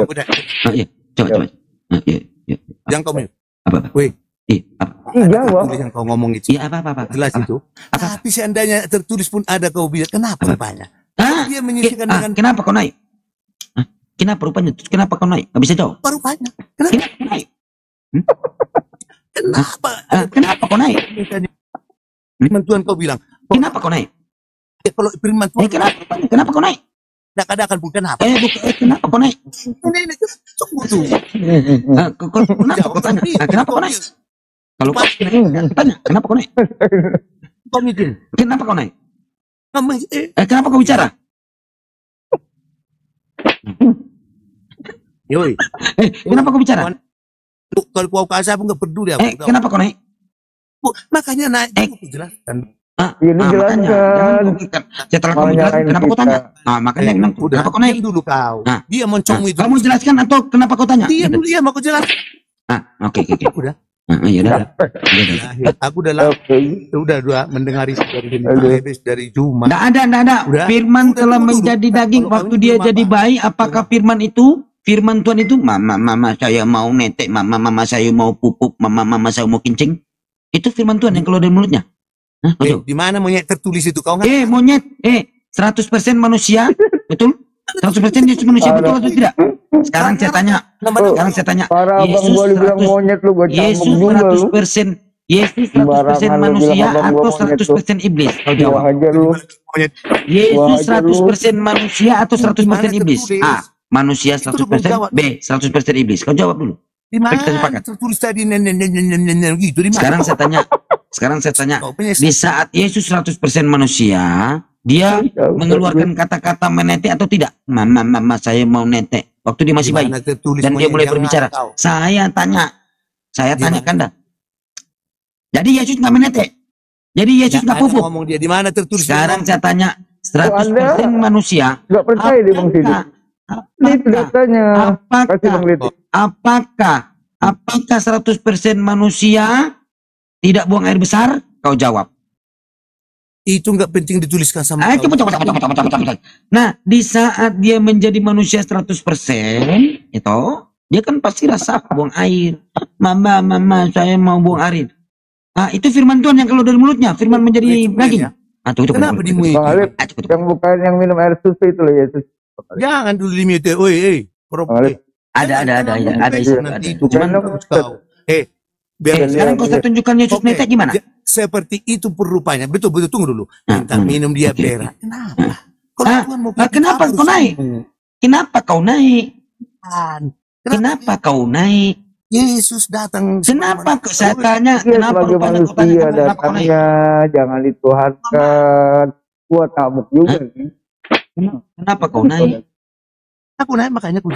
udah. Iya, coba. Iya. Yang kamu. Apa? Wih. Apa? Jawab. Yang kau ngomong itu. Iya, apa? Jelas itu. Tapi seandainya tertulis pun ada kau bilang, kenapa rupanya? Dia menyisihkan dengan kenapa kau naik? Kenapa rupanya? Kenapa kau naik? Gak bisa jawab. rupanya. Kenapa kau naik? Kenapa? Kenapa kau naik? Firman Tuhan kau bilang. Kenapa kau naik? Kalau firman Tuhan. Kenapa kau naik? Kadakan bukan apa? Kenapa kau naik? Ini tunggu tuh. Kenapa kau tanya? Kenapa kau naik? Kalau kau tanya, kenapa kau naik? Kau mikir. Kenapa kau naik? Kenapa kau bicara? Yoi. Kenapa kau bicara? Kalau kau kasih aku nggak peduli. Kenapa kau naik? Makanya naik. Jelaskan. Ini jelaskan. Setelah kau jelasin, kenapa kau tanya? Makanya bilang, kenapa kau naik? Dulu kau. Dia mencong itu. Kamu jelaskan atau kenapa kau tanya? Dia dulu mau aku jelaskan. Oke. Udah. Iya dah. Aku udah mendengar dari Juma. Nggak ada. Firman telah menjadi daging waktu dia jadi bayi. Apakah firman itu? Firman Tuhan itu, mama saya mau netek, mama saya mau pupuk, mama saya mau kencing. Itu firman Tuhan yang keluar dari mulutnya. Di mana monyet tertulis itu kau? Monyet, 100% manusia, betul? 100% Yesus manusia, betul atau tidak? Sekarang saya tanya. Para abang gua bilang monyet lu, gua cambuk juga lu. Yesus 100% manusia atau 100% iblis? Kau jawab. Yesus 100% manusia atau 100% iblis? A. Manusia 100%, B. 100% iblis. Kau jawab dulu. Di mana tertulis tadi gitu? Sekarang saya tanya. Di saat Yesus 100% manusia, dia mengeluarkan kata-kata menetek atau tidak? Mama saya mau netek. Waktu dia masih bayi. Dan dia mulai berbicara. Saya tanya Kanda. Jadi Yesus nggak menetek. Jadi Yesus nggak pupuk. Di mana tertulis? Sekarang saya tanya. 100% manusia. Nggak percaya di Bang Sidi. Itu datanya. Apakah 100% manusia tidak buang air besar? Kau jawab. Itu nggak penting dituliskan sama kau. Nah, di saat dia menjadi manusia 100%, itu dia kan pasti rasa buang air. Mama, saya mau buang air. Itu firman Tuhan yang keluar dari mulutnya. Firman menjadi daging. Kenapa dimulai? Yang bukan yang minum air susu itu loh Yesus. Jangan dulu limite. Ada itu. Sekarang kau saya tunjukkan Yesus netek gimana? Seperti itu perupanya. Betul tunggu dulu. Minta minum dia berak. Kenapa kau naik? Kenapa kau naik? Yesus datang. Kenapa saya tanya? Kenapa sebagai manusia datangnya jangan dituhankan. Gua tabuk juga. Kenapa kau naik? Aku naik makanya aku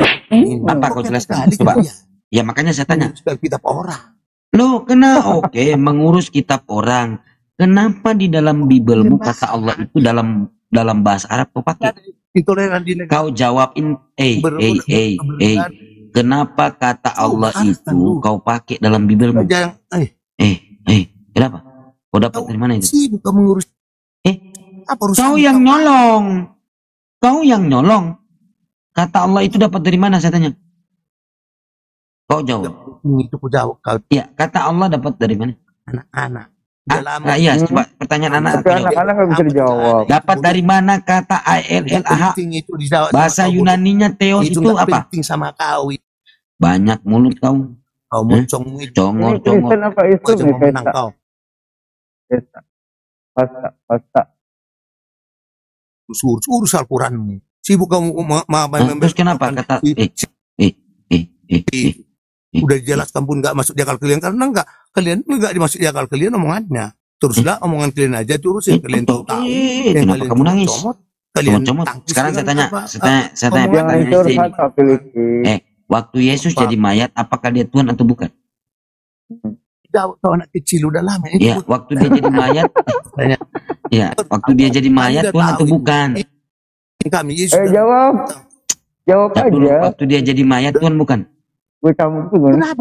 apa kau jelaskan? Coba. Ya makanya saya tanya. Kitab orang. Loh, oke, mengurus kitab orang. Kenapa di dalam Bibelmu kata Allah itu dalam bahasa Arab kau pakai? Kau jawabin, kenapa kata Allah itu kau pakai dalam Bibelmu? Kenapa? Kau dapat dari mana itu? Sibuk kau mengurus. Kau yang nyolong. Kata Allah itu dapat dari mana saya tanya? Kau jawab. Itu ku jawab kau. Ya, kata Allah dapat dari mana? Anak-anak. Iya, coba pertanyaan anak. Anak-anak nggak bisa dijawab. Dapat dari mana kata ALLAH? Bahasa Yunaninya Theos itu apa? Penting sama kau. Banyak mulut kau. Kau muncong congor. Apa itu? Pasta. Urus Al-Quran. Sibuk kamu terus kenapa kata udah dijelaskan pun nggak masuk di akal kalian karena kalian nggak dimasuk di akal kalian omongannya. Teruslah omongan kalian aja terusin kalian tahu. Kenapa kamu nangis? Kalian comot. Sekarang saya tanya. Waktu Yesus jadi mayat, apakah dia Tuhan atau bukan? Tahu anak kecil udah lama. Ya, waktu dia jadi mayat. Waktu dia jadi mayat Tuhan atau bukan? Kami jawab aja. Waktu dia jadi mayat Tuhan bukan? Kenapa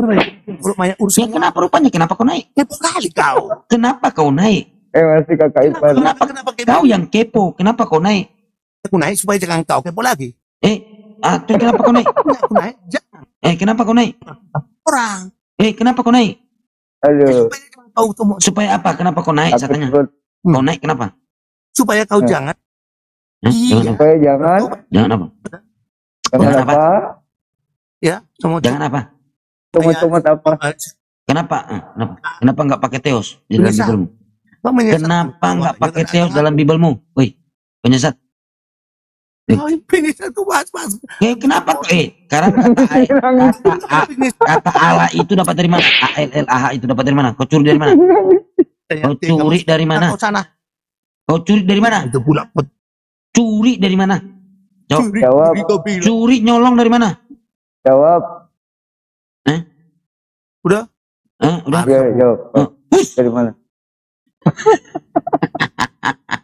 mayat urusan? Kenapa rupanya? Kenapa kau naik? Kepo kali kau. Kenapa kau naik? Masih kakak ipar. Kenapa kau yang kepo? Kenapa kau naik? Aku naik supaya jangan kau kepo lagi. Terus kenapa kau naik? Aku naik, jangan. Kenapa kau naik? Orang. Kenapa kau naik? Aduh. Supaya apa? Kenapa kau naik? Saya tanya. Kau naik kenapa? Supaya kau jangan. Jangan apa? Supaya jangan. Jangan apa? Jangan apa? Ya, jangan apa? Tomat apa? Kenapa? Kenapa nggak pakai teos di dalam Bibelmu? Kenapa nggak pakai teos dalam Bibelmu? Woi, penyesat. Penyesat itu bahas. Kenapa? Karena kata Allah itu dapat dari mana? ALLAH itu dapat dari mana? Kau curi dari mana? Kau curi dari mana? Kau curi dari mana? Itu pula. Curi dari mana? Jawab. Curi nyolong dari mana? Jawab. Udah? Udah. Jawab. Dari mana?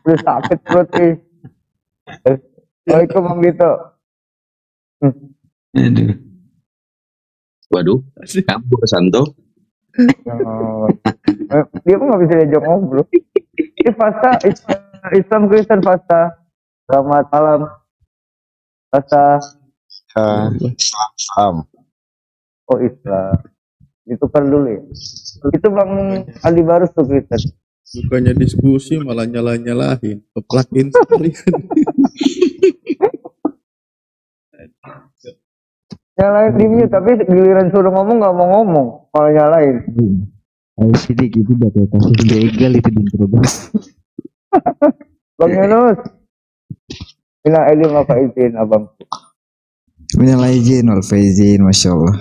Udah sakit perut nih. Waalaikumsalam Bang Dito. Aduh. Waduh, kabur Santo. Dia pun nggak bisa diajak ngobrol. Ini fasta Islam Kristen fasta. Selamat malam. Fasta. Islam. Oh Islam. Ditukar dulu ya. Itu Bang Ali Barus tuh Kristen. Bukannya diskusi malah nyalahin, keplakin sekalian. Nyalain dimnya tapi giliran suruh ngomong nggak mau ngomong, malah nyalain. Sidik itu udah kasus begal itu diinterogasi. Bang Yunus. Minal aidin wal faizin abang. Minal aidin wal faizin, masya Allah.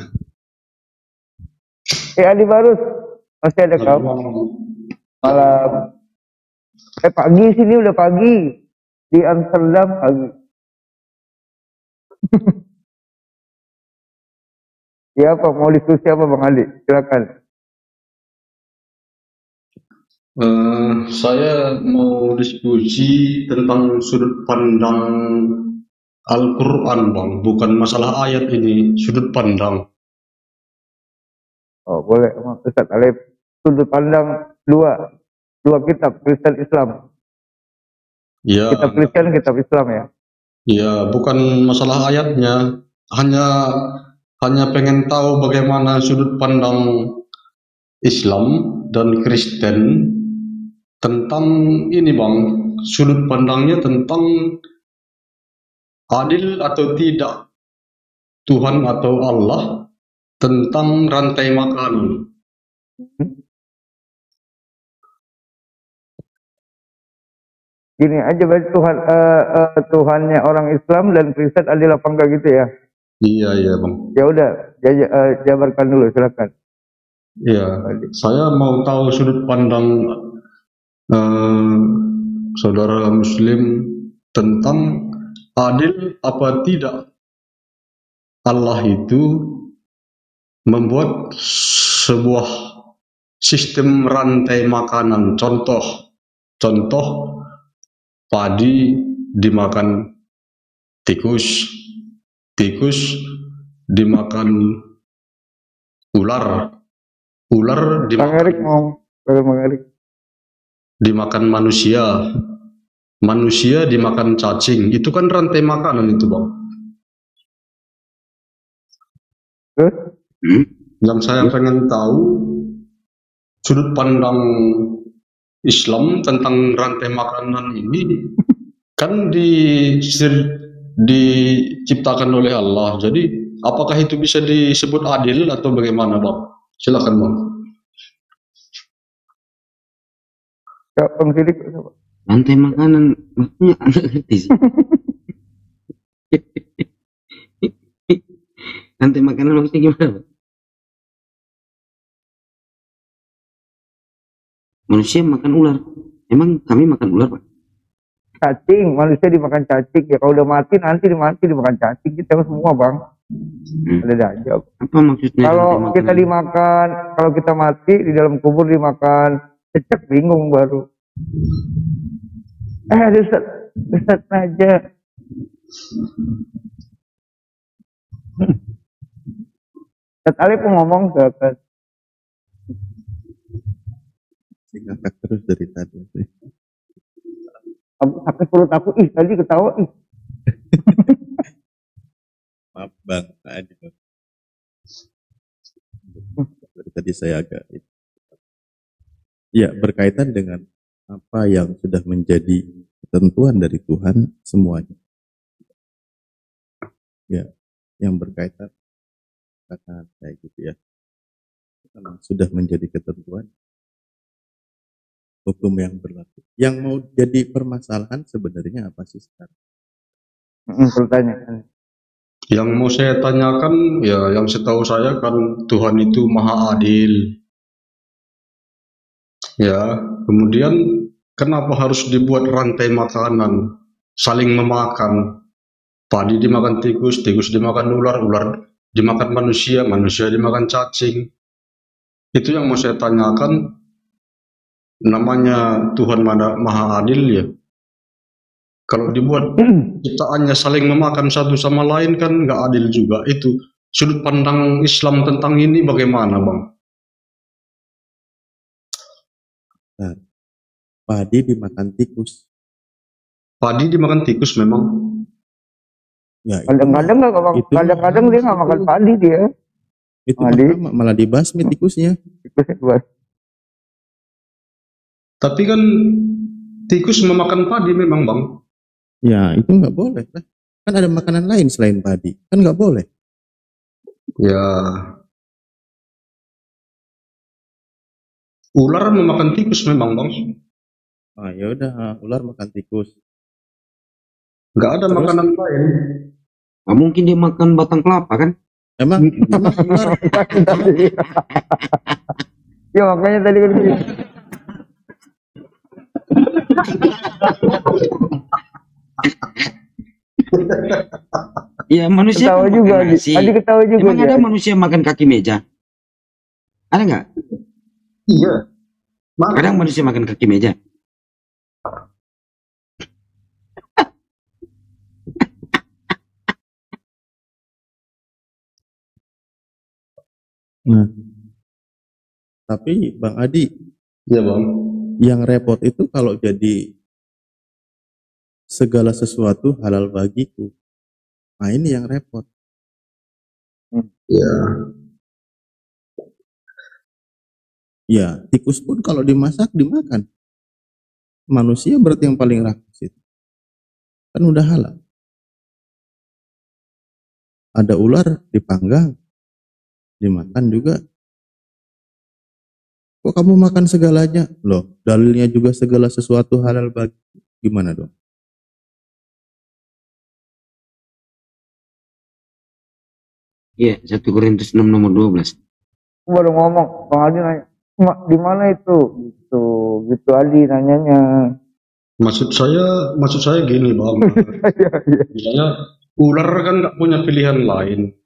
Ali Barus masih ada kamu? Malam. Pagi sini udah pagi di Amsterdam pagi. Ya apa mau diskusi apa Bang Ali? Silakan. Saya mau diskusi tentang sudut pandang Al-Quran, Bang. Bukan masalah ayat ini, sudut pandang. Oh boleh, Ustaz Alif. Sudut pandang dua kitab Kristen Islam. Ya. Kitab Kristen, kitab Islam ya. Ya, bukan masalah ayatnya. Hanya pengen tahu bagaimana sudut pandang Islam dan Kristen tentang ini, Bang. Sudut pandangnya tentang adil atau tidak Tuhan atau Allah tentang rantai makanan. Gini aja berarti Tuhannya orang Islam dan Kristen adil apa enggak gitu ya? Iya Bang. Ya udah, jabarkan dulu silakan. Iya, saya mau tahu sudut pandang saudara Muslim tentang adil apa tidak Allah itu membuat sebuah sistem rantai makanan. Contoh padi dimakan tikus dimakan ular dimakan manusia dimakan cacing. Itu kan rantai makanan itu, Bang. Yang saya pengen tahu sudut pandang Islam tentang rantai makanan ini kan diciptakan oleh Allah. Jadi apakah itu bisa disebut adil atau bagaimana, Bang? Silakan, Bang. Rantai makanan maksudnya agak ngerti sih. Rantai makanan maksudnya gimana, Bang? Manusia makan ular. Emang kami makan ular, Pak? Cacing, manusia dimakan cacing. Ya kalau udah mati nanti dimakan cacing. Kita semua, Bang. Ada aja. Apa maksudnya? Kalau kita dimakan, kalau kita mati di dalam kubur dimakan cecek, bingung baru. Ustaz aja. Ustaz Alif ngomong silakan. Ngakak terus dari tadi. Sakit perut aku, tadi ketawa, Maaf Bang Adi. Dari tadi saya agak ya berkaitan dengan apa yang sudah menjadi ketentuan dari Tuhan semuanya. Ya, yang berkaitan kata kayak gitu ya. Karena sudah menjadi ketentuan hukum yang berlaku. Yang mau jadi permasalahan sebenarnya apa sih sekarang? Pertanyaan. Yang mau saya tanyakan, ya yang setahu saya kan Tuhan itu maha adil. Ya, kemudian kenapa harus dibuat rantai makanan, saling memakan? Padi dimakan tikus, tikus dimakan ular, ular dimakan manusia, manusia dimakan cacing. Itu yang mau saya tanyakan. Namanya Tuhan maha adil ya. Kalau dibuat ciptaannya saling memakan satu sama lain kan nggak adil juga. Itu sudut pandang Islam tentang ini bagaimana, Bang? Nah, padi dimakan tikus. Padi dimakan tikus memang. Ya, Kadang-kadang nggak, Bang. Kadang-kadang dia nggak makan padi dia. Itu malah dibasmi tikusnya. Tapi kan tikus memakan padi memang, Bang. Ya, itu nggak boleh. Kan ada makanan lain selain padi. Kan nggak boleh. Ya. Ular memakan tikus memang, Bang. Ah, ya udah, ular makan tikus. Nggak ada makanan lain. Nah, mungkin dia makan batang kelapa kan? Emang ular. Ya makanya tadi kan gitu. Ya manusia Ketawa kan juga, makan nasi. tadi ketawa juga. Emang ada manusia makan kaki meja? Ada nggak? Iya. Kadang manusia makan kaki meja. Nah, tapi Bang Adi, Iya, Bang. yang repot itu kalau jadi segala sesuatu halal bagiku. Nah, ini yang repot. Ya. Ya, tikus pun kalau dimasak dimakan. Manusia berarti yang paling rakus itu. Kan udah halal. Ada ular dipanggang, dimakan juga. Kok kamu makan segalanya? Loh, dalilnya juga segala sesuatu halal bagi. Gimana dong? Iya, 1 Korintus 6 nomor 12. Baru ngomong, Bang Adi nanya, di mana itu? Gitu Adi nanyanya. Maksud saya gini, Bang. Misalnya ular kan nggak punya pilihan lain.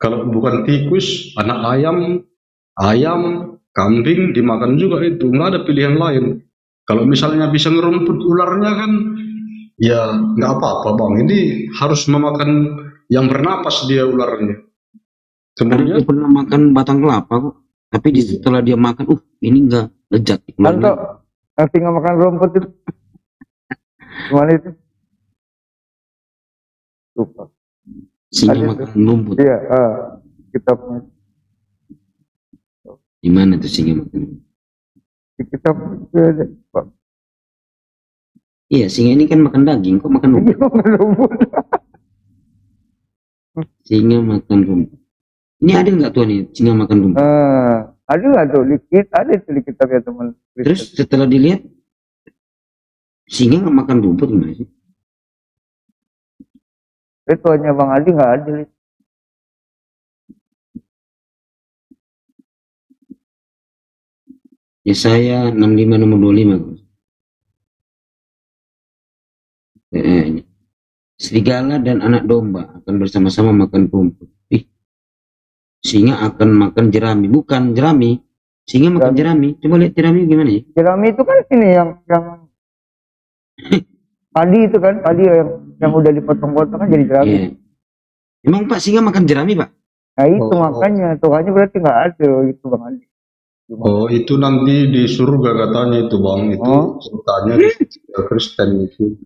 Kalau bukan tikus, anak ayam, kambing dimakan juga itu. Nggak ada pilihan lain. Kalau misalnya bisa ngerumput ularnya kan, ya nggak apa-apa, Bang. Ini harus memakan yang bernapas dia ularnya. Kemudian dia pernah makan batang kelapa kok. Tapi setelah dia makan, ini enggak lezat. Tanto, yang tinggal makan rumput itu. Gimana itu? Lupa. Singa makan rumput. Iya, kita punya. Gimana tuh singa makan? Kita punya. Iya, singa ini kan makan daging, kok makan rumput? Singa makan rumput. Ini ada nggak tuh nih singa makan rumput? Ada nggak tuh dikit? Ada itu di kitab ya teman. Terus setelah dilihat singa nggak makan rumput gimana sih? Itu hanya Bang Adi nggak adil. Yesaya 65 nomor 25. Serigala dan anak domba akan bersama-sama makan rumput. Singa akan makan jerami, bukan jerami. Singa makan jerami. Coba lihat jerami gimana ya? Jerami itu kan ini yang padi itu kan, padi yang udah dipotong-potong kan jadi jerami. Yeah. Emang Pak singa makan jerami, Pak? Nah itu makanya, Tuhannya berarti nggak ada gitu Bang Adi. Oh, itu nanti di surga katanya itu, Bang. Itu ceritanya di Kristen itu.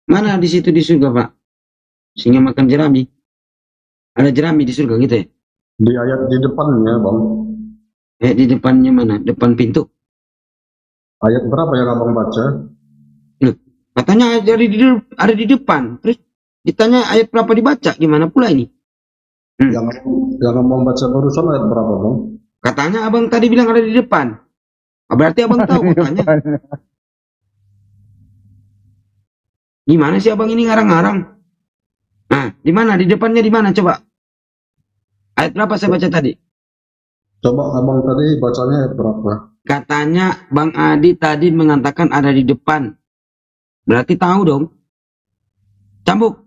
Mana di situ di surga, Pak? singa makan jerami. Ada jerami di surga gitu ya? Di ayat di depannya, Bang. Di depannya mana? Depan pintu. Ayat berapa yang abang baca? Loh, katanya ada di depan. Terus ditanya ayat berapa dibaca, gimana pula ini? Yang abang baca barusan ayat berapa, Bang? Katanya abang tadi bilang ada di depan. Berarti abang tahu katanya. Gimana sih abang ini ngarang-ngarang? Nah, di mana? Di depannya di mana coba? Ayat berapa saya baca tadi? Coba abang tadi bacanya ayat berapa? Katanya Bang Adi tadi mengatakan ada di depan. Berarti tahu dong. Cambuk.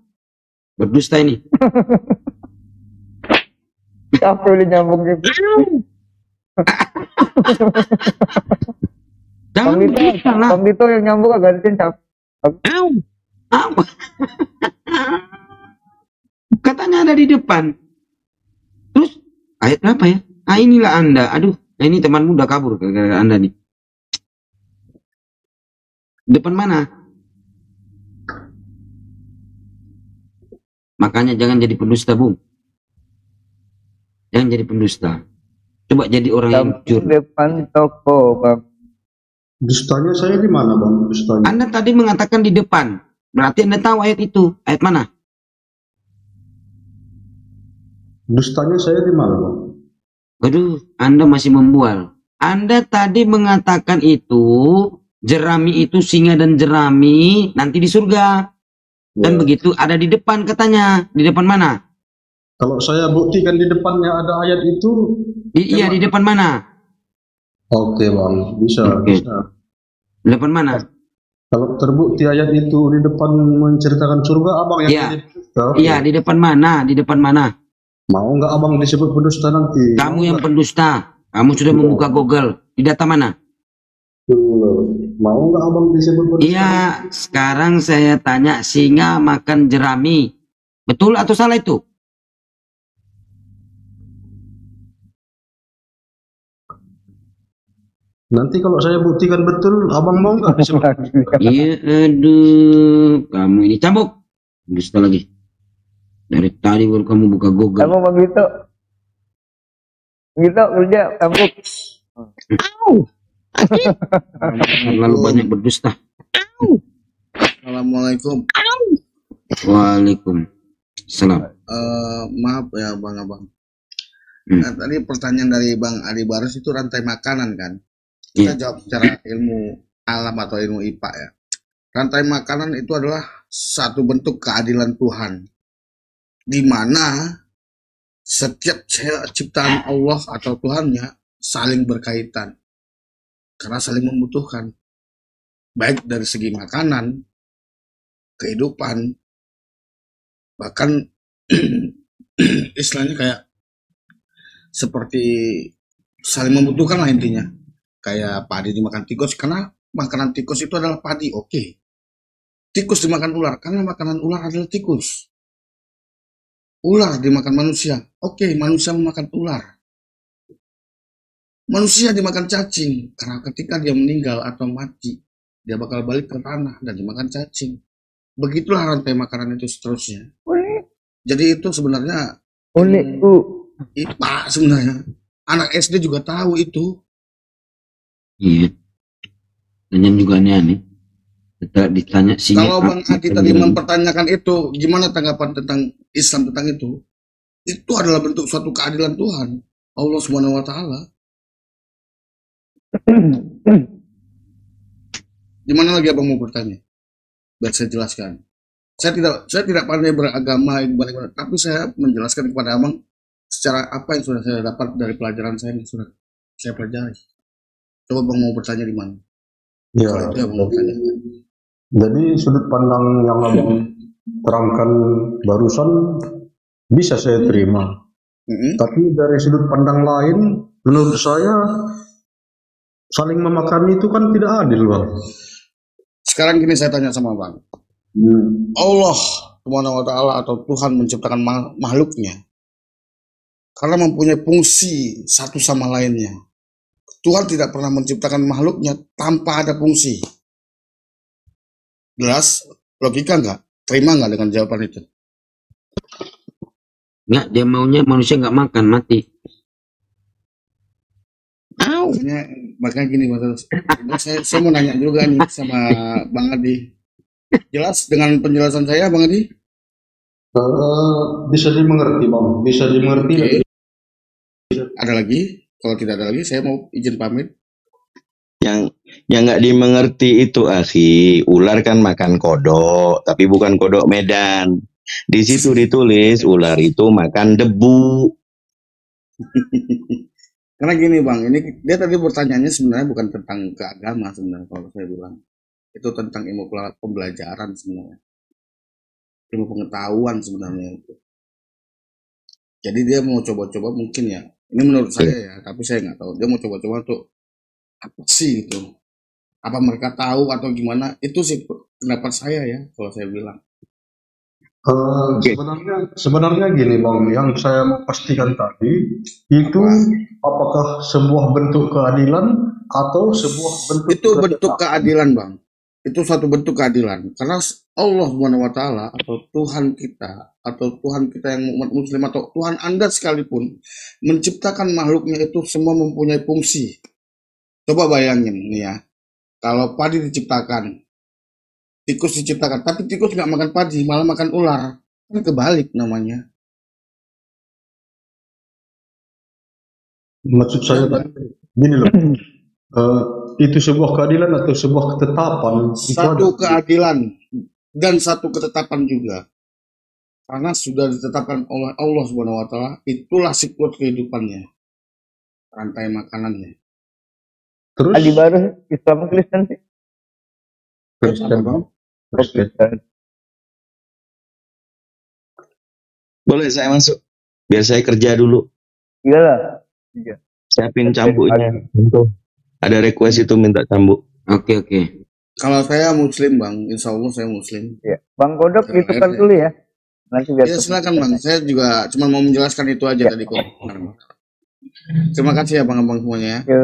Berdusta ini. Capek udah nyambung gitu. Jangan begitu lah. Bang Dito yang nyambung agak gantiin cap. Katanya ada di depan. Terus ayat berapa ya? Inilah Anda. Aduh, ini temanmu udah kabur gara-gara Anda nih. Depan mana? Makanya jangan jadi pendusta, Bung. Jangan jadi pendusta. Coba jadi orang yang jujur. Depan toko, Bang. Dustanya saya di mana, Bang? Dustanya. Anda tadi mengatakan di depan. Berarti Anda tahu ayat itu. Ayat mana? Dustanya saya di mana, Bang? Aduh, Anda masih membual. Anda tadi mengatakan itu, jerami itu singa dan jerami nanti di surga. Dan begitu ada di depan katanya. Di depan mana? Kalau saya buktikan di depannya ada ayat itu. Iya, di depan mana? Oke, Bang. Bisa. Di depan mana? Kalau terbukti ayat itu di depan menceritakan surga, abang yang jadi pendusta. Iya, di depan mana? Di depan mana? Mau nggak abang disebut pendusta nanti? Kamu yang pendusta. Kamu sudah membuka Google. Di data mana? Mau nggak abang disebut pendusta? Iya, sekarang saya tanya, singa makan jerami. Betul atau salah itu? Nanti kalau saya buktikan betul, abang mau nggak disebut? Iya, aduh, kamu ini cambuk. Dusta lagi. Dari tadi baru kamu buka Google. Kamu Bang Dito. Gitu kerja cambuk. Terlalu banyak berdusta. Assalamualaikum. Waalaikumsalam. Maaf ya Bang. Nah, tadi pertanyaan dari Bang Adi Barus itu rantai makanan kan? Kita jawab secara ilmu alam atau ilmu IPA ya. Rantai makanan itu adalah satu bentuk keadilan Tuhan, di mana setiap ciptaan Allah atau Tuhannya saling berkaitan karena saling membutuhkan, baik dari segi makanan, kehidupan, bahkan istilahnya kayak seperti saling membutuhkan lah intinya. Kayak padi dimakan tikus karena makanan tikus itu adalah padi, oke. Tikus dimakan ular karena makanan ular adalah tikus. Ular dimakan manusia, oke, manusia memakan ular. Manusia dimakan cacing karena ketika dia meninggal atau mati, dia bakal balik ke tanah dan dimakan cacing. Begitulah rantai makanan itu seterusnya. Jadi itu sebenarnya IPA sebenarnya. Anak SD juga tahu itu. Iya. Dan juga aneh-aneh. Ditanya singa. Kalau Bang Adi tadi mempertanyakan itu, gimana tanggapan tentang Islam tentang itu? Itu adalah bentuk suatu keadilan Tuhan, Allah Subhanahu wa taala. Gimana lagi Abang mau bertanya? Biar saya jelaskan. Saya tidak pandai beragama, tapi saya menjelaskan kepada Abang secara apa yang sudah saya dapat dari pelajaran saya yang sudah saya pelajari. Coba Bang mau bertanya di mana? Ya, jadi sudut pandang yang abang terangkan barusan bisa saya terima. Tapi dari sudut pandang lain, menurut saya saling memakan itu kan tidak adil, Bang. Sekarang gini saya tanya sama Bang. Allah Subhanahu wa taala atau Tuhan menciptakan makhluknya karena mempunyai fungsi satu sama lainnya. Tuhan tidak pernah menciptakan makhluknya tanpa ada fungsi. Jelas? Logika nggak? Terima nggak dengan jawaban itu? Enggak, dia maunya manusia nggak makan, mati. Makanya gini, saya mau nanya juga nih sama Bang Adi. Jelas dengan penjelasan saya, Bang Adi? Bisa dimengerti, Bang. Bisa dimengerti. Okay. Ada lagi? Kalau tidak ada lagi, saya mau izin pamit. Yang nggak dimengerti itu, akhi, ular kan makan kodok, tapi bukan kodok Medan. Di situ ditulis ular itu makan debu. Karena gini Bang, ini dia tadi pertanyaannya sebenarnya bukan tentang keagama sebenarnya, kalau saya bilang itu tentang ilmu pembelajaran sebenarnya, ilmu pengetahuan sebenarnya itu. Jadi dia mau coba-coba mungkin ya, ini menurut saya ya, tapi saya nggak tahu dia mau coba-coba untuk apa sih itu, apa mereka tahu atau gimana, itu sih pendapat saya ya kalau saya bilang. Sebenarnya gini Bang, yang saya mau pastikan tadi itu apakah sebuah bentuk keadilan atau sebuah bentuk itu bentuk keadilan Bang, itu satu bentuk keadilan karena Allah SWT atau Tuhan kita yang umat muslim atau Tuhan Anda sekalipun menciptakan makhluknya itu semua mempunyai fungsi. Coba bayangin nih ya, kalau padi diciptakan, tikus diciptakan, tapi tikus nggak makan padi, malah makan ular, kan kebalik namanya. Maksud saya gini loh, itu sebuah keadilan atau sebuah ketetapan? Satu keadilan dan satu ketetapan juga, karena sudah ditetapkan oleh Allah SWT, itulah siklus kehidupannya, rantai makanannya. Terus Adi baru Islam Kristen sih. Kristen Bang. Boleh saya masuk? Biar saya kerja dulu. Iyalah. Iya. Siapin cambuknya. Ada request itu minta cambuk. Oke. Kalau saya muslim Bang, insya Allah saya muslim. Ya. Bang Kodok itu kan dulu ya. Nanti biar silakan Bang, saya juga cuma mau menjelaskan itu aja tadi kok. Terima kasih ya Bang-Bang semuanya ya.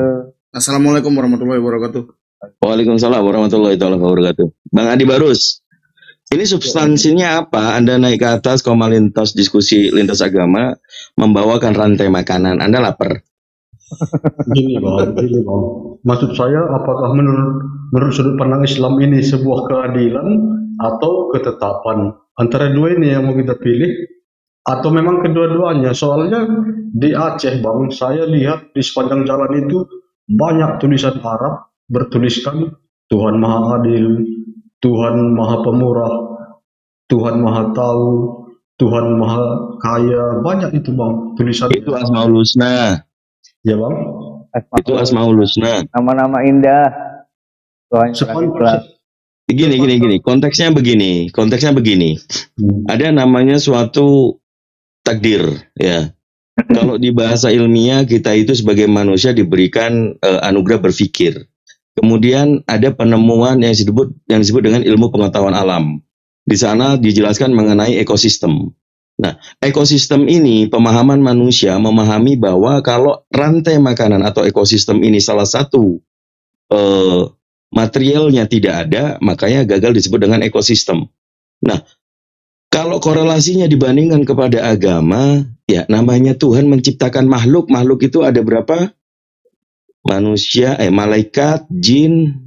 Assalamualaikum warahmatullahi wabarakatuh. Waalaikumsalam warahmatullahi wabarakatuh. Bang Adi Barus, ini substansinya apa? Anda naik ke atas, lintas diskusi lintas agama, membawakan rantai makanan. Anda lapar? Gini Bang. Maksud saya, apakah menurut sudut pandang Islam ini sebuah keadilan atau ketetapan? Antara dua ini yang mau kita pilih, atau memang kedua-duanya? Soalnya di Aceh Bang, saya lihat di sepanjang jalan itu banyak tulisan Arab bertuliskan Tuhan Maha Adil, Tuhan Maha Pemurah, Tuhan Maha Tahu, Tuhan Maha Kaya. Banyak itu Bang tulisan. Itu Asmaul Husna. Ya Bang. Itu Asmaul Husna. Nama-nama indah. Gini. Konteksnya begini. Ada namanya suatu takdir, ya. Kalau di bahasa ilmiah kita itu sebagai manusia diberikan anugerah berpikir. Kemudian ada penemuan yang disebut dengan ilmu pengetahuan alam. Di sana dijelaskan mengenai ekosistem. Nah, ekosistem ini pemahaman manusia memahami bahwa kalau rantai makanan atau ekosistem ini salah satu materialnya tidak ada, makanya gagal disebut dengan ekosistem. Nah, kalau korelasinya dibandingkan kepada agama, ya namanya Tuhan menciptakan makhluk. Makhluk itu ada berapa? Manusia, malaikat, jin,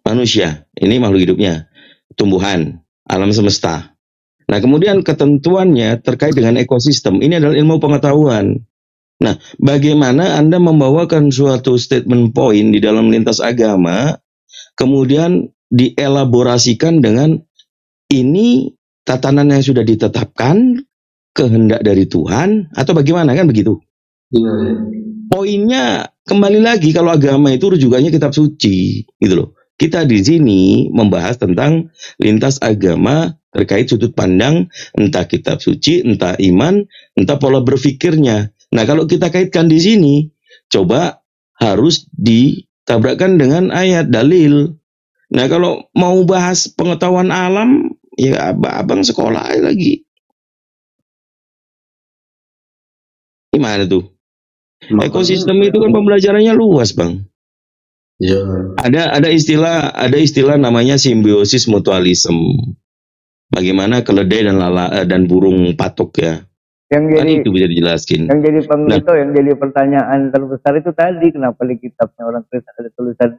manusia. Ini makhluk hidupnya. Tumbuhan, alam semesta. Nah, kemudian ketentuannya terkait dengan ekosistem. Ini adalah ilmu pengetahuan. Nah, bagaimana Anda membawakan suatu statement point di dalam lintas agama, kemudian dielaborasikan dengan ini tatanan yang sudah ditetapkan, kehendak dari Tuhan, atau bagaimana, kan begitu? Iya. Poinnya kembali lagi, kalau agama itu rujukannya kitab suci, gitu loh. Kita di sini membahas tentang lintas agama terkait sudut pandang, entah kitab suci, entah iman, entah pola berpikirnya. Nah, kalau kita kaitkan di sini, coba harus ditabrakkan dengan ayat, dalil. Nah, kalau mau bahas pengetahuan alam, ya abang sekolah lagi. Gimana tuh? Ekosistem itu kan pembelajarannya luas, Bang. Ya. Ada istilah namanya simbiosis mutualisme. Bagaimana keledai dan burung patok ya Yang Kan jadi itu bisa dijelaskan. yang jadi yang jadi pertanyaan terbesar itu tadi, kenapa di kitabnya orang Kristen ada tulisan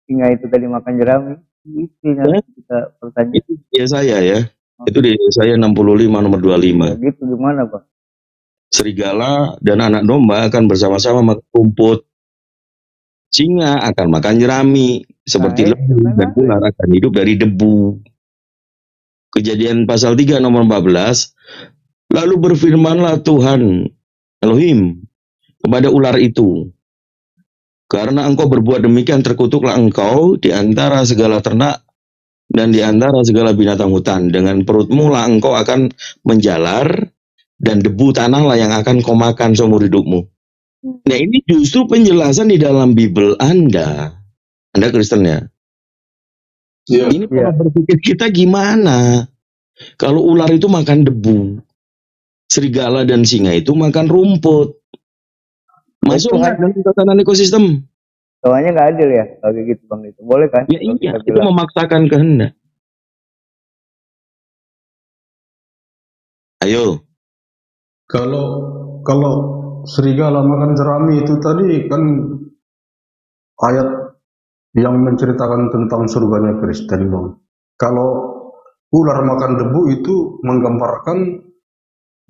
singa itu tadi makan jerami? Itu yang kita pertanyaan. Itu Yesaya ya. Itu di Yesaya 65 nomor 25. Ya, gitu gimana, Pak? Serigala dan anak domba akan bersama-sama makan rumput. Singa akan makan jerami. Seperti lembu dan ular akan hidup dari debu. Kejadian pasal 3 nomor 14. Lalu berfirmanlah Tuhan Elohim kepada ular itu. Karena engkau berbuat demikian, terkutuklah engkau di antara segala ternak dan di antara segala binatang hutan. Dengan perutmu lah engkau akan menjalar, dan debu tanahlah yang akan kau makan seumur hidupmu. Nah, ini justru penjelasan di dalam Bible Anda. Anda Kristen ya? Ini pola berpikir kita gimana? Kalau ular itu makan debu, serigala dan singa itu makan rumput. Masuk nggak dalam tatanan ekosistem? Soalnya nggak adil ya, kalau kayak gitu Bang, itu boleh kan? Ya iya, itu memaksakan kehendak. Ayo. Kalau serigala makan jerami itu tadi kan ayat yang menceritakan tentang surganya Kristen, Bang. Kalau ular makan debu itu menggambarkan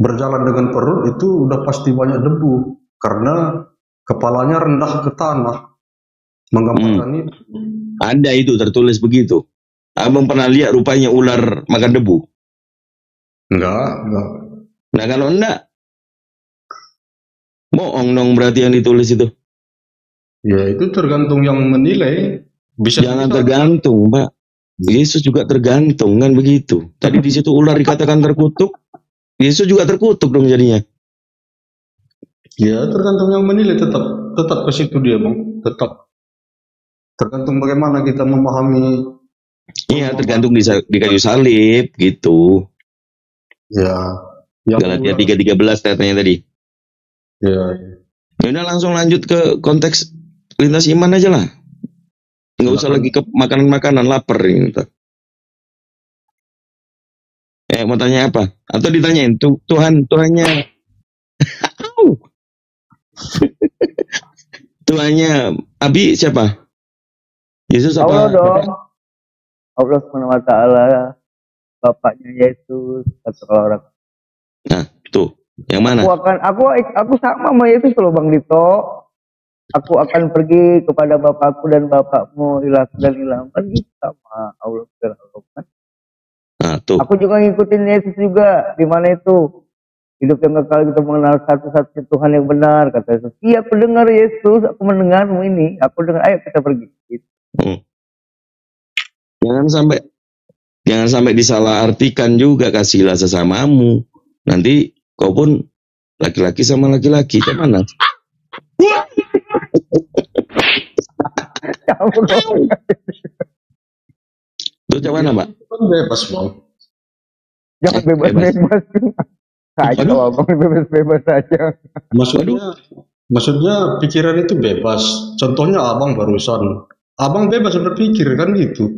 berjalan dengan perut itu udah pasti banyak debu karena kepalanya rendah ke tanah. Menggambarkan itu. Ada itu tertulis begitu. Abang pernah lihat rupanya ular makan debu? Enggak. Nah kalau enggak, bohong dong berarti yang ditulis itu. Ya itu tergantung yang menilai. Jangan tergantung, Pak. Yesus juga tergantung kan begitu. Tadi di situ ular dikatakan terkutuk, Yesus juga terkutuk dong jadinya. Ya tergantung yang menilai, tetap ke situ dia, Bang. Tetap tergantung bagaimana kita memahami. Iya, tergantung di kayu salib gitu. Ya. Galatia 3:13 katanya tadi. Ya. Udah langsung lanjut ke konteks lintas iman aja lah. Nggak usah lagi ke makanan-makanan, lapar ini. Mau tanya apa? Atau ditanyain Tuhannya Tuhannya Abi siapa? Yesus apa? Allah dong. Allah SWT, Bapaknya Yesus, kata orang. Nah, tuh. Yang mana? Aku sama Yesus loh Bang Dito. Aku akan pergi kepada Bapakku dan Bapakmu, ilah dan ilah. Kan gitu sama Allah kan. Nah, tuh. Aku juga ngikutin Yesus juga. Di mana itu? Hidup yang kekal, kita mengenal satu-satunya Tuhan yang benar, kata Yesus. Iya, aku dengar Yesus, aku mendengarmu ini. Aku dengar, ayo kita pergi. Gitu. Jangan sampai disalahartikan juga, kasihlah sesamamu. Nanti kau pun laki-laki sama laki-laki, kemana? Itu gimana, Mbak? Bebas, Bang. Jangan bebas-bebas. Kacau, Abang, bebas-bebas aja. Maksudnya pikiran itu bebas. Contohnya Abang barusan. Abang bebas berpikir kan gitu.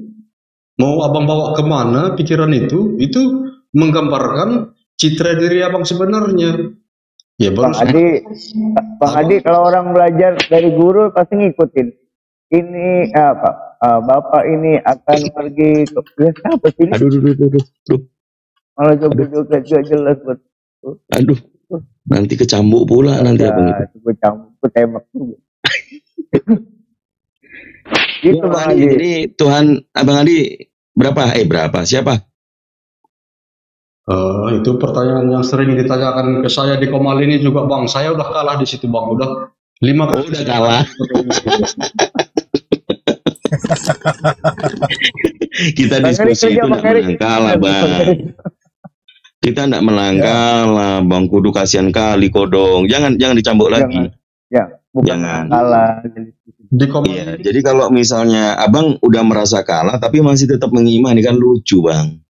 Mau Abang bawa kemana pikiran itu menggambarkan citra diri Abang sebenarnya. Ya Bang Adi, kalau orang belajar dari guru pasti ngikutin. Ini Bapak ini akan pergi ke apa sih? Aduh. Malah joget-joget gak jelas betul. Aduh. Nanti kecambuk pula nanti apa gitu. Kecambuk, tembak juga. Gitu Bang Adi. Jadi Tuhan Abang Adi berapa? Siapa? Itu pertanyaan yang sering ditanyakan ke saya di Komal ini juga Bang. Saya udah kalah di situ Bang. Udah 5 kali. Udah kalah. Kita diskusi itu enggak menang kalah Bang. Kita enggak menang kalah Bang. Kudu kasihan kali kodong. Jangan dicambuk lagi. Jangan kalah. Iya, jadi kalau misalnya Abang udah merasa kalah tapi masih tetap mengimani kan lucu Bang.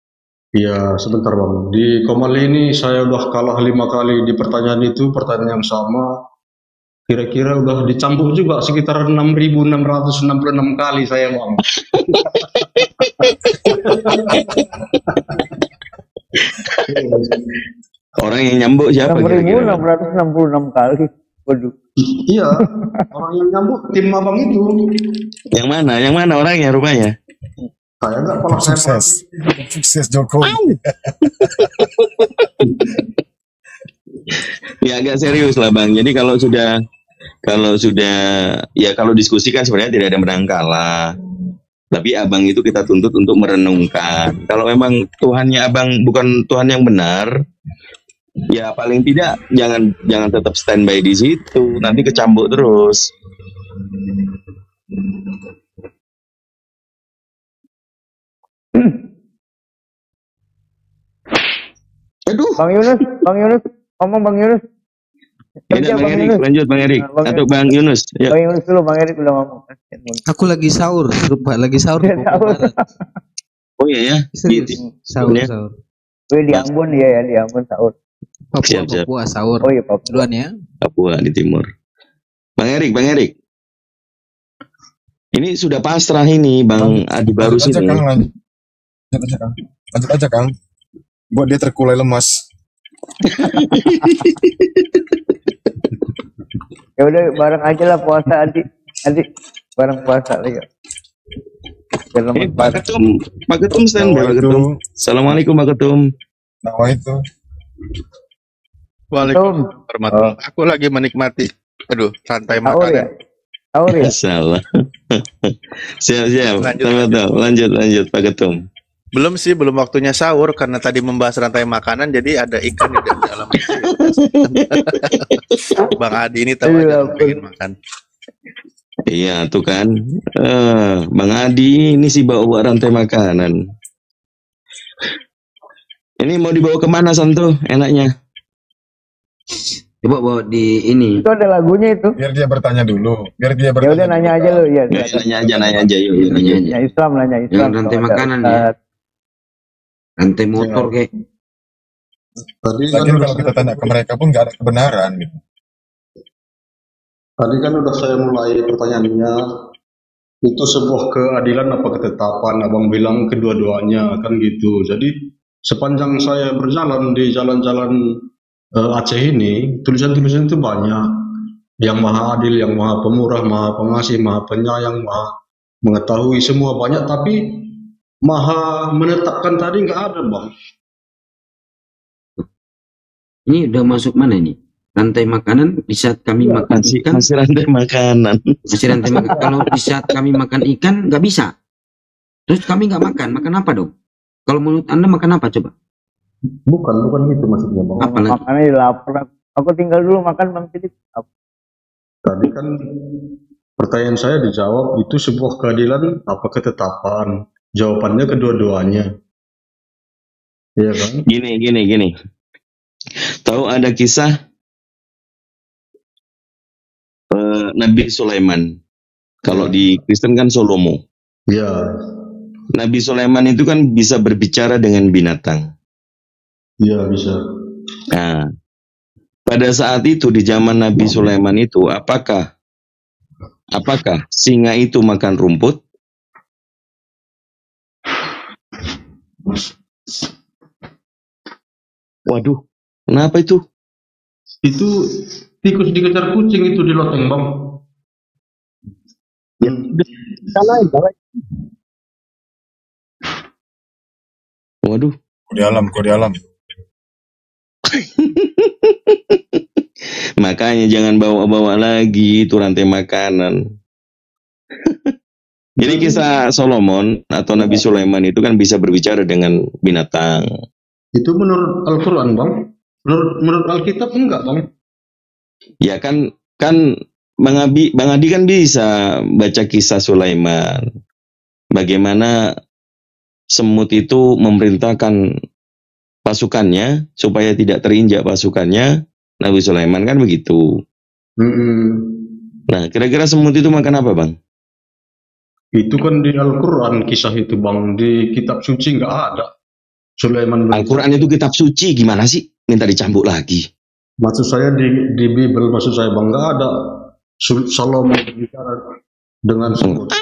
Iya, sebentar Bang. Di Komal ini saya udah kalah 5 kali di pertanyaan yang sama. Kira-kira udah dicambuk juga sekitar 6.666 kali saya Bang. Orang yang nyambuk siapa kira-kira? 6.666 kali. Waduh. Iya, orang yang nyambuk tim abang itu. Yang mana? Yang mana orangnya rupanya? Saya enggak kalau saya Sukses Jokowi. Ya agak serius lah Bang. Jadi kalau sudah ya kalau diskusi kan sebenarnya tidak ada menang kalah. Tapi abang itu kita tuntut untuk merenungkan. Kalau memang Tuhannya abang bukan Tuhan yang benar, ya paling tidak jangan tetap standby di situ. Nanti kecambuk terus. Aduh. Bang Yunus, ngomong Bang Yunus. Bang Erik, lanjut Bang Erik. Atau Bang Yunus. Ya. Bang Yunus dulu, Bang Erik udah ngomong. Aku lagi sahur, lagi sahur. Oh iya ya. Sahur. Di Ambon ya, di Ambon sahur. Papua sahur. Oh iya, Papua. Duluan ya. Papua di timur. Bang Erik. Ini sudah pasrah ini Bang Adi Barus ini. Lanjut aja Kang. Buat dia terkulai lemas. Ya udah bareng aja lah puasa Adi bareng puasa lagi. Pak Ketum stand by Pak Ketum. Assalamualaikum Pak Ketum. Assalamualaikum. Waalaikumsalam warahmatullahi. Aku lagi menikmati. Aduh, santai makanan. Sahur ya? Salah. Siap. Lanjut Pak Ketum. Belum waktunya sahur karena tadi membahas rantai makanan, jadi ada ikan di dalam. Bang Adi ini tahu aja pengen makan. Iya tuh kan, Bang Adi ini sih bawa rantai makanan. Ini mau dibawa kemana Santo? Enaknya? Coba bawa di ini. Itu ada lagunya itu. Biar dia bertanya dulu. Ya udah nanya aja lu ya. Nanya aja yuk. Nanya Islam. Yang rantai makanan ya. Rantai motor kayak. Tadi kan kalau kita tanya ke mereka pun nggak ada kebenaran gitu. Tadi kan udah saya mulai pertanyaannya. Itu sebuah keadilan apa ketetapan? Abang bilang kedua-duanya kan gitu. Jadi sepanjang saya berjalan di jalan-jalan Aceh ini, tulisan-tulisan itu banyak. Yang maha adil, yang maha pemurah, maha pengasih, maha penyayang, maha mengetahui semua banyak. Tapi maha menetapkan tadi nggak ada Bang. Ini udah masuk mana ini? Rantai makanan di saat kami makan ikan. Masih rantai makanan. Kalau di saat kami makan ikan nggak bisa. Terus kami nggak makan apa dong? Kalau menurut Anda makan apa coba? Bukan itu maksudnya Bang. Apa lagi? Makannya lapar. Aku tinggal dulu makan Bang Siddiq. Tadi kan pertanyaan saya dijawab, itu sebuah keadilan apa ketetapan? Jawabannya kedua-duanya. Iya kan? Gini. Tahu ada kisah Nabi Sulaiman. Kalau di Kristen kan Salomo. Iya. Nabi Sulaiman itu kan bisa berbicara dengan binatang. Iya, bisa. Nah, pada saat itu di zaman Nabi Sulaiman itu apakah singa itu makan rumput? Waduh, kenapa itu? Itu tikus dikejar kucing itu di loteng Bang. Ya, salah. Waduh. Kau di alam. Makanya jangan bawa-bawa lagi itu rantai makanan. Jadi kisah Solomon atau Nabi Sulaiman itu kan bisa berbicara dengan binatang. Itu menurut Al-Quran Bang. Menurut Alkitab enggak Bang? Ya kan Bang Adi kan bisa baca kisah Sulaiman. Bagaimana semut itu memerintahkan pasukannya supaya tidak terinjak pasukannya Nabi Sulaiman kan begitu. Nah, kira-kira semut itu makan apa, Bang? Itu kan di Al-Quran kisah itu, Bang. Di kitab suci nggak ada. Sulaiman. Al-Quran itu kitab suci, gimana sih? Minta dicambuk lagi. Maksud saya di Bible, maksud saya, Bang, nggak ada Salomo bicara dengan semut.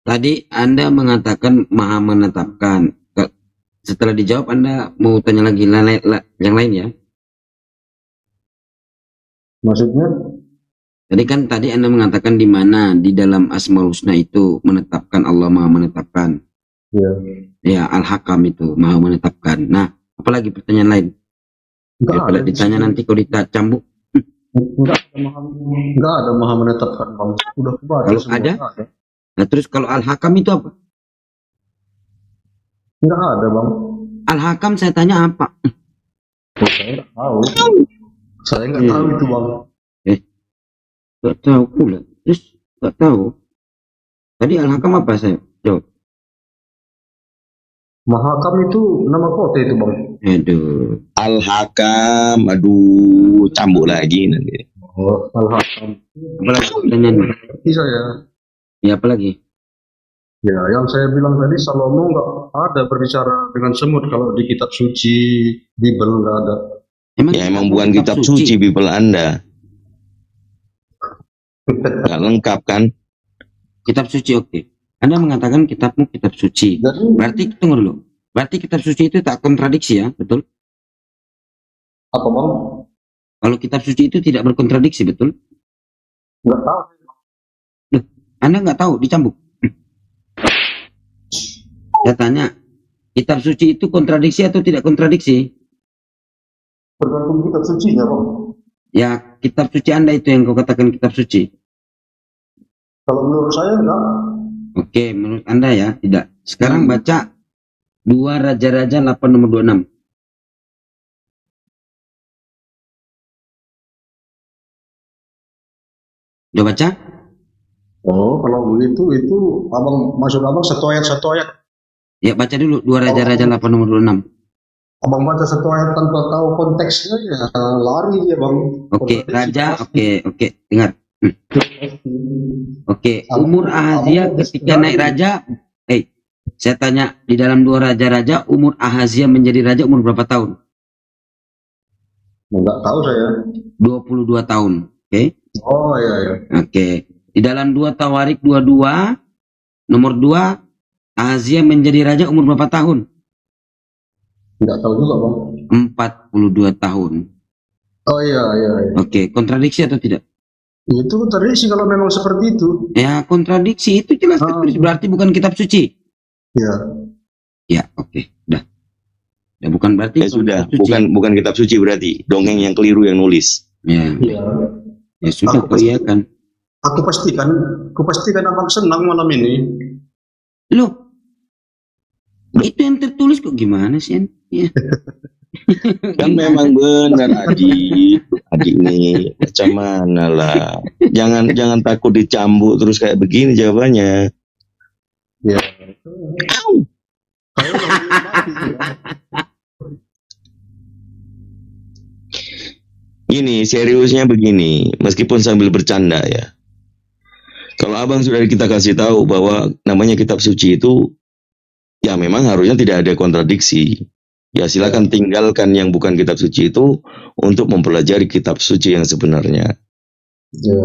Tadi Anda mengatakan maha menetapkan. Setelah dijawab Anda mau tanya lagi yang lain ya? Maksudnya? Jadi kan tadi Anda mengatakan di mana di dalam Asmaul Husna itu menetapkan, Allah Maha menetapkan. Ya. Ya, Al-Hakam itu Maha menetapkan. Nah, apalagi pertanyaan lain? Kalau ditanya nanti kalau dicambuk. Enggak ada Maha menetapkan, Bang. Udah kebaca Kalau semua. ada? Nah, terus kalau Al-Hakam itu apa? Enggak ada, Bang. Al-Hakam saya tanya apa? Saya nggak tahu. Saya nggak tahu itu, Bang. Nggak tahu pula. Terus nggak tahu. Tadi Al-Hakam apa saya jawab? Mahakam itu nama kota itu, Bang. Aduh. Al-Hakam, aduh, cambuk lagi nanti. Oh, Al-Hakam. Apalagi pertanyaannya? Bisa ya. Ya, apalagi? Ya, yang saya bilang tadi Salomo nggak ada berbicara dengan semut kalau di kitab suci Bible nggak ada. Emang bukan kitab suci Bible Anda. Nggak lengkap kan? Kitab suci, oke. Anda mengatakan kitabmu kitab suci. Berarti tunggu dulu. Berarti kitab suci itu tak kontradiksi ya, betul? Apa, Bang? Kalau kitab suci itu tidak berkontradiksi, betul? Nggak tahu. Loh, Anda nggak tahu, dicambuk. Saya tanya, kitab suci itu kontradiksi atau tidak kontradiksi? Tergantung kitab sucinya, Bang. Ya, kitab suci Anda itu yang kau katakan kitab suci. Kalau menurut saya enggak. Oke, menurut Anda ya, tidak. Sekarang baca 2 Raja-Raja 8 nomor 26. Udah baca? Oh, kalau begitu itu maksud abang satu ayat. Ya, baca dulu 2 Raja-Raja 8 nomor 26. Abang baca satu ayat tanpa tahu konteksnya ya lari ya, Bang. Oke, Raja, oke, dengar. Oke, umur Ahazia ketika naik raja, saya tanya di dalam 2 Raja-Raja, umur Ahazia menjadi raja umur berapa tahun? Enggak tahu saya. 22 tahun, oke? Oh iya. Oke, di dalam 2 Tawarik 22, nomor 2, Ahazia menjadi raja umur berapa tahun? Enggak tahu juga, Bang. 42 tahun. Oh iya. Oke, kontradiksi atau tidak? Itu kontradiksi kalau memang seperti itu. Ya, kontradiksi itu jelas tertulis, berarti bukan kitab suci. Ya. Ya, oke, udah. Ya, bukan berarti sudah, bukan kitab suci berarti. Dongeng yang keliru yang nulis. Ya. Ya sudah, kau iya kan. Aku pastikan abang senang malam ini. Loh, itu yang tertulis kok gimana sih? Ya. Kan memang benar adik nih, macam mana lah. Jangan takut dicambuk terus kayak begini jawabannya. Ya. Gini, seriusnya begini, meskipun sambil bercanda ya. Kalau abang sudah kita kasih tahu bahwa namanya kitab suci itu, ya memang harusnya tidak ada kontradiksi. Ya silakan tinggalkan yang bukan kitab suci itu untuk mempelajari kitab suci yang sebenarnya. Ya.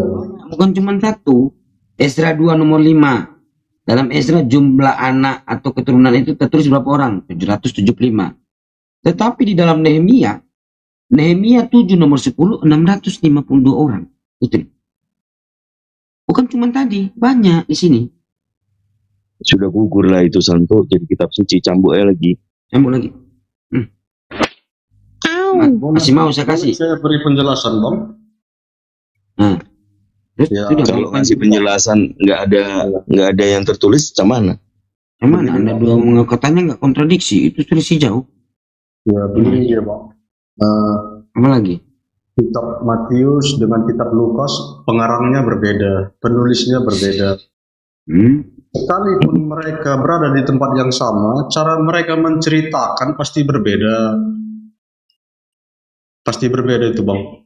Bukan cuma satu. Ezra 2 nomor 5. Dalam Ezra jumlah anak atau keturunan itu tertulis berapa orang? 775. Tetapi di dalam Nehemia 7 nomor 10 652 orang. Itu. Bukan cuma tadi, banyak di sini. Sudah gugur lah itu Santo jadi kitab suci, cambuk lagi. Cambuk lagi. Masih mau saya kasih? Saya beri penjelasan, Bang. Nah, terus ya, kalau kasih penjelasan nggak ada yang tertulis, cuman mana? Anda dua katanya nggak kontradiksi, itu tulis jauh. Ya begini ya, Bang. Apa lagi? Kitab Matius dengan kitab Lukas pengarangnya berbeda, penulisnya berbeda. Sekalipun mereka berada di tempat yang sama, cara mereka menceritakan pasti berbeda. Pasti berbeda itu, Bang.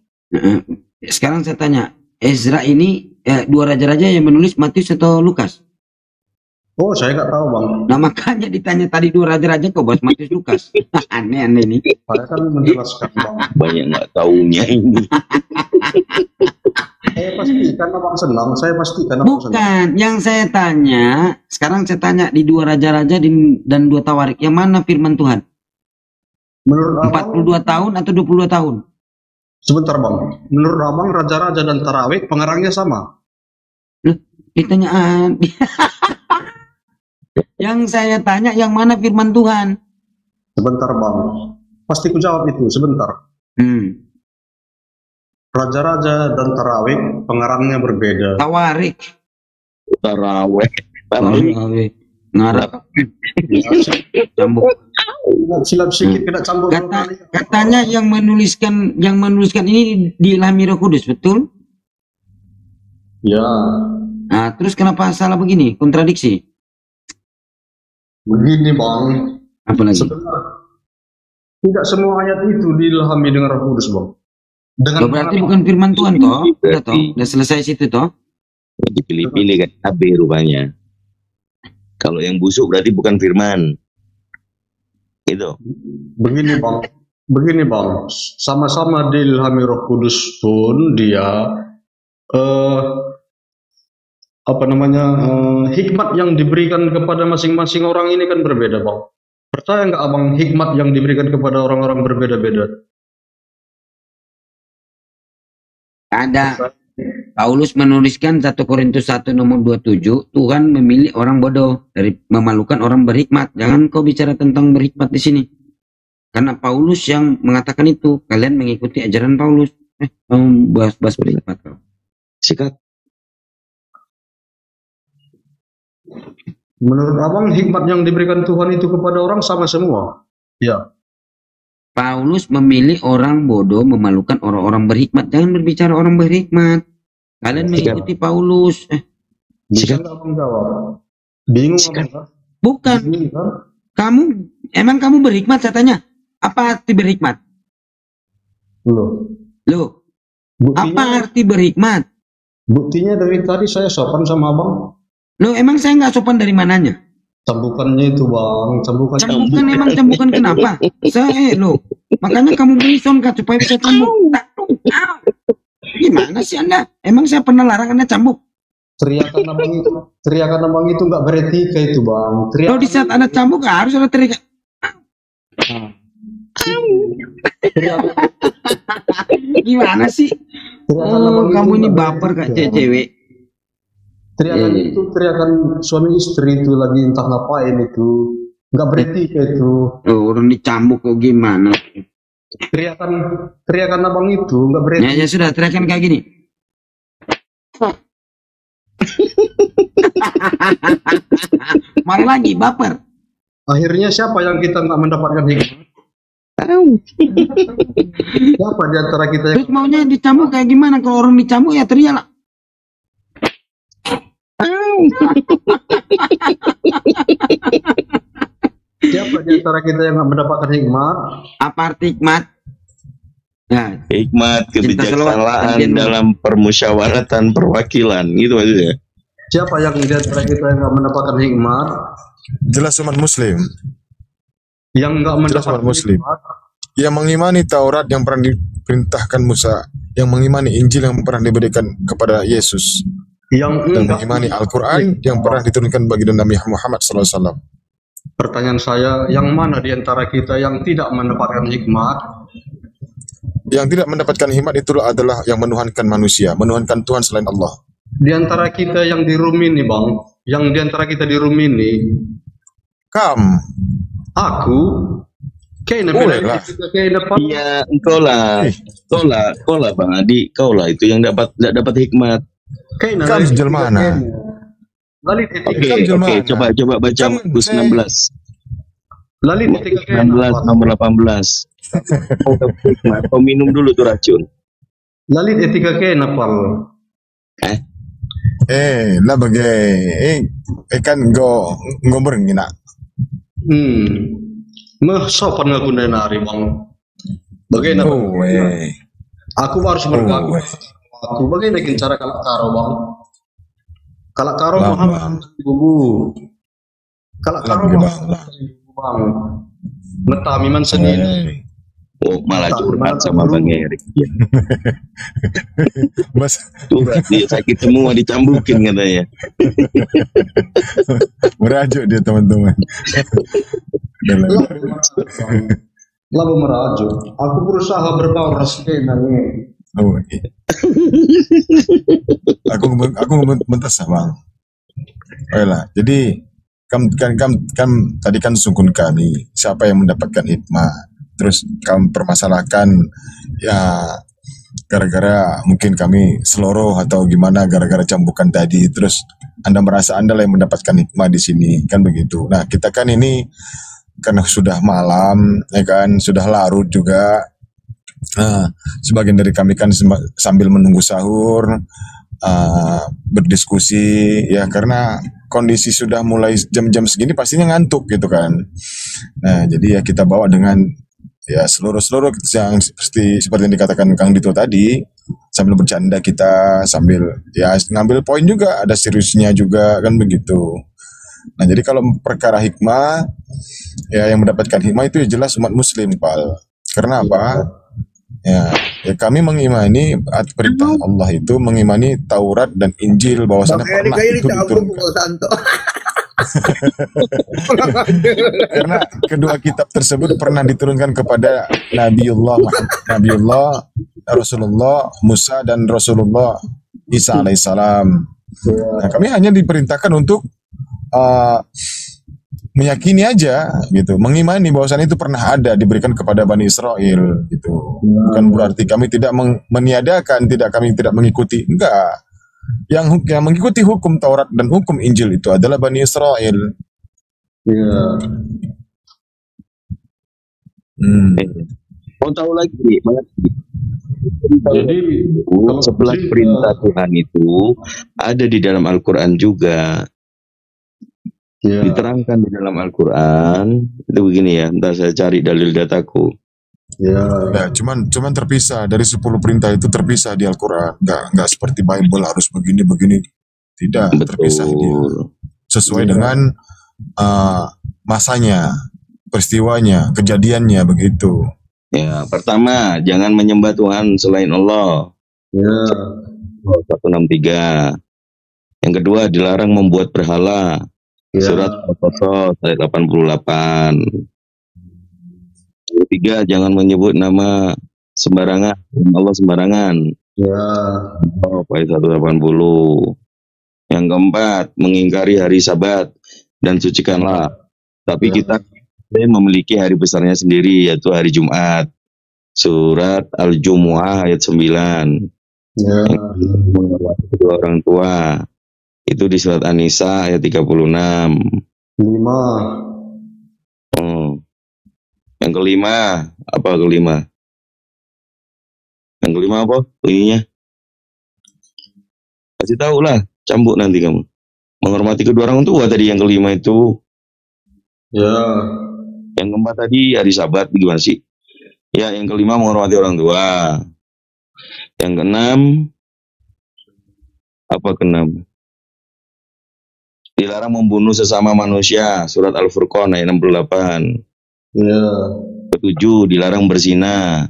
Sekarang saya tanya, Ezra ini 2 Raja-Raja yang menulis Matius atau Lukas? Oh, saya nggak tahu, Bang. Nah, makanya ditanya tadi 2 Raja-Raja kok bahas Matius Lukas. Aneh ini. Saya kan menjelaskan, Bang. Banyak nggak taunya ini. Saya pastikan abang senang. Bukan, yang saya tanya, sekarang saya tanya di 2 Raja-Raja dan 2 Tawarik, yang mana firman Tuhan? Menurut 42 tahun atau 22 tahun? Sebentar bang, menurut abang raja-raja dan tarawih pengarangnya sama? Ditanya yang saya tanya yang mana firman Tuhan? Sebentar bang, pasti ku jawab itu sebentar. Raja-raja dan tarawih pengarangnya berbeda. Tawarik. Tarawih. Ngarap. Cambuk. Silap sedikit kena cambuk. Katanya yang menuliskan ini diilhami Roh Kudus, betul? Ya. Nah, terus kenapa salah begini? Kontradiksi. Begini bang. Apa lagi? Tidak semua ayat itu diilhami dengan Roh Kudus bang. Berarti bukan firman Tuhan toh? Udah selesai situ toh? Dipilih-pilih kan AB rupanya. Kalau yang busuk berarti bukan firman. Itu. Begini bang, sama-sama diilhami Roh Kudus pun dia hikmat yang diberikan kepada masing-masing orang ini kan berbeda bang. Percaya nggak abang hikmat yang diberikan kepada orang-orang berbeda-beda? Ada. Paulus menuliskan 1 Korintus 1 nomor 27, Tuhan memilih orang bodoh dari memalukan orang berhikmat. Jangan kau bicara tentang berhikmat di sini. Karena Paulus yang mengatakan itu, kalian mengikuti ajaran Paulus. Bahas berhikmat kau. Sikat. Menurut abang hikmat yang diberikan Tuhan itu kepada orang sama semua? Ya. Paulus memilih orang bodoh memalukan orang-orang berhikmat. Jangan berbicara orang berhikmat. Kalian mengikuti Paulus. Bisa nggak abang jawab? Bingung abang? Bukan. Emang kamu berhikmat saya tanya? Apa arti berhikmat? Loh. Apa arti berhikmat? Buktinya dari tadi saya sopan sama abang. Loh, emang saya nggak sopan dari mananya? Cambukannya itu bang, cambukan emang cambukan kenapa? Loh, makanya kamu beli songkat supaya bisa cambuk. Gimana sih Anda? Emang saya pernah larang Anda cambuk? Teriakan abang itu nggak beretika itu bang. Kalau di saat Anda cambuk harus ada teriak. Gimana sih? Kamu ini baper kayak cewek. Teriakan itu teriakan suami istri itu lagi entah ngapain itu, nggak beretika itu. Orang dicambuk kok gimana? Teriakan abang itu nggak beretika. Ya sudah, teriakan kayak gini. Malah lagi baper. Akhirnya siapa yang kita nggak mendapatkan hikmat? Siapa di antara kita yang... Terus maunya dicambuk kayak gimana? Kalau orang dicambuk ya teriak lah. Siapa di antara kita yang nggak mendapatkan hikmat? Apa arti hikmat? Ya. Hikmat kebijaksanaan dalam permusyawaratan perwakilan, gitu maksudnya. Siapa yang di antara kita yang nggak mendapatkan hikmat? Jelas umat Muslim. Yang nggak mendapatkan Muslim. hikmat. Yang mengimani Taurat yang pernah diperintahkan Musa, yang mengimani Injil yang pernah diberikan kepada Yesus, dan mengimani Al-Quran yang pernah diturunkan bagi Nabi Muhammad SAW. Pertanyaan saya, yang mana di antara kita yang tidak mendapatkan hikmat? Yang tidak mendapatkan hikmat itu adalah yang menuhankan manusia, menuhankan Tuhan selain Allah. Di antara kita yang di room ini, Bang, yang di antara kita di room ini, aku, iya, engkau lah, Bang Adi, kau lah itu yang dapat hikmat. Kamu sejauh mana? Oke, coba baca Markus 16. Lalit 16 nomor 18. Kau minum dulu tuh racun. Lalit etika ke napal. Lah kan go berngina. Sopan aku nari bang. Bagaimana? Aku harus bergabung. Aku bagaimana cara kalak karo bang? Kalak karo Muhammad bubu. Kalak karo bang. Metami man sendiri. Oh, malah curhat sama Bang Erik. Curhat dia sakit semua dicambukin katanya. Merajuk dia teman-teman. Lalu merajuk. Aku berusaha berbalas nangis. Oh, iya. aku mentas bang. Okelah, jadi kan tadi kan sungkun kami siapa yang mendapatkan hikmah. Terus kamu permasalahkan ya gara-gara mungkin kami seloroh atau gimana gara-gara cambukan tadi. Terus Anda merasa Anda yang mendapatkan hikmah di sini kan begitu. Nah kita kan ini karena sudah malam ya kan sudah larut juga. Nah, sebagian dari kami kan sambil menunggu sahur berdiskusi ya karena kondisi sudah mulai jam-jam segini pastinya ngantuk gitu kan. Nah, jadi ya kita bawa dengan ya seluruh yang seperti yang dikatakan Kang Dito tadi sambil bercanda kita sambil ya ngambil poin juga ada seriusnya juga kan begitu. Nah, jadi kalau perkara hikmah ya yang mendapatkan hikmah itu ya jelas umat muslim, Pak. Karena apa? Ya kami mengimani perintah Allah itu mengimani Taurat dan Injil bahwasanya pernah itu diturunkan. Karena kedua kitab tersebut pernah diturunkan kepada Nabiullah Rasulullah Musa dan Rasulullah Isa alaihissalam. Nah, kami hanya diperintahkan untuk meyakini aja gitu, mengimani bahwasannya itu pernah ada diberikan kepada Bani Israel gitu. Bukan berarti kami tidak meniadakan, kami tidak mengikuti, enggak. Yang mengikuti hukum Taurat dan hukum Injil itu adalah Bani Israel. Iya. Mau tahu lagi, jadi 11 perintah Tuhan itu ada di dalam Al-Quran juga. Diterangkan di dalam Al-Quran itu begini ya, ntar saya cari dalil dataku. Ya, cuman terpisah dari 10 perintah itu terpisah di Al-Quran. Enggak seperti Bible harus begini. Tidak, terpisah dia. Sesuai dengan masanya, peristiwanya, kejadiannya begitu. Ya, pertama, jangan menyembah Tuhan selain Allah. 163. Yang kedua, dilarang membuat berhala. Surat Al-Qasas ayat 88. Yang ketiga, jangan menyebut nama sembarangan, Allah sembarangan. Ayat 180. Yang keempat, mengingkari hari Sabat dan sucikanlah. Tapi kita memiliki hari besarnya sendiri, yaitu hari Jumat. Surat Al-Jumu'ah ayat 9. Menghormati kedua orang tua. Itu di surat An-Nisa ayat 36. 5. Yang kelima, apa kelima? Yang kelima apa? Bunyinya? Kasih tahu lah, cambuk nanti kamu. Menghormati kedua orang tua tadi yang kelima itu. Yang keempat tadi hari Sabat gimana sih? Ya, yang kelima menghormati orang tua. Yang keenam, apa keenam? Dilarang membunuh sesama manusia, surat Al-Furqan ayat 68. Ketujuh, dilarang berzina.